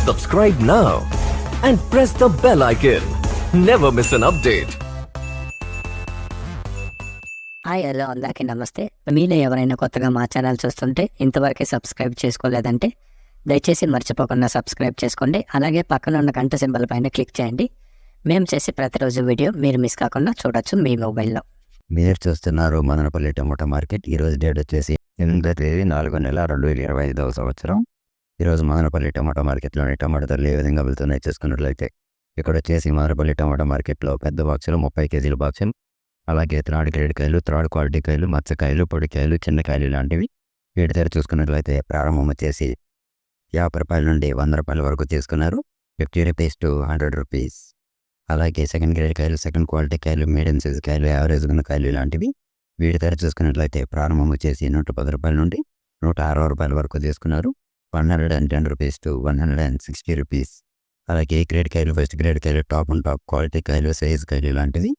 Subscribe now and press the bell icon. Never miss an update. Hi hello అందరికీ నమస్తే. మీలో ఎవరైనా కొత్తగా మా ఛానల్ చూస్తుంటే ఇంతవరకు సబ్స్క్రైబ్ చేసుకోలేదంటే దయచేసి మర్చిపోకుండా సబ్స్క్రైబ్ చేసుకోండి. అలాగే పక్కన ఉన్న గంట సింబల్ పైన క్లిక్ చేయండి. మేము చేసే ప్రతిరోజు వీడియో మీరు మిస్ కాకుండా చూడొచ్చు మీ మొబైల్లో. మీరు చూస్తున్నారు మదనపల్లి టమోటా మార్కెట్. ఈరోజు డేట్ వచ్చేసి 8వ తేదీ 4వ నెల 2025వ సంవత్సరం. ఈరోజు మదనపల్లి టమోటా మార్కెట్లోని టమాటా ధరలు ఏ విధంగా వెళ్తున్నాయి చూసుకున్నట్లయితే ఇక్కడ వచ్చేసి మదనపల్లి టమోటా మార్కెట్లో పెద్ద బాక్సులు 30 కేజీల బాక్సులు, అలాగే థర్డ్ గ్రేడ్ కాయలు, థర్డ్ క్వాలిటీ కాయలు, మచ్చకాయలు, పొడికాయలు, చిన్నకాయలు లాంటివి వీటి ధర చూసుకున్నట్లయితే ప్రారంభం వచ్చేసి 50 రూపాయల నుండి 100 రూపాయల వరకు తీసుకున్నారు. 50 రూపీస్ టు 100 రూపీస్. అలాగే సెకండ్ గ్రేడ్ కాయలు, సెకండ్ క్వాలిటీ కాయలు, మీడియం సైజ్ కాయలు, యావరేజ్ ఉన్న కాయలు లాంటివి వీటి ధర చూసుకున్నట్లయితే ప్రారంభం వచ్చేసి 110 రూపాయల నుండి 160 రూపాయల వరకు తీసుకున్నారు. 110 రూపీస్ టు 160 రూపీస్. అలాగే ఏ గ్రేడ్ కాయలు, ఫస్ట్ గ్రేడ్ కాయలు, టాప్ అండ్ టాప్ క్వాలిటీ కాయలు, సైజ్ కాయలు లాంటివి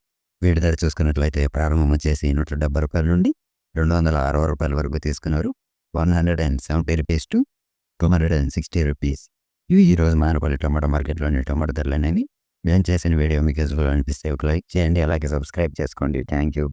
వీటి ధర చూసుకున్నట్లయితే ప్రారంభం వచ్చేసి 170 రూపాయల నుండి 260 రూపాయల వరకు తీసుకున్నారు. 170 రూపీస్ టు 260 రూపీస్. ఇవి ఈరోజు మదనపల్లి టమాటా మార్కెట్లోని టమాటా ధరలు అనేవి. మేము చేసిన వీడియో మీకు యూజ్ఫుల్ అనిపిస్తే ఒక లైక్ చేయండి, అలాగే సబ్స్క్రైబ్ చేసుకోండి. Thank you.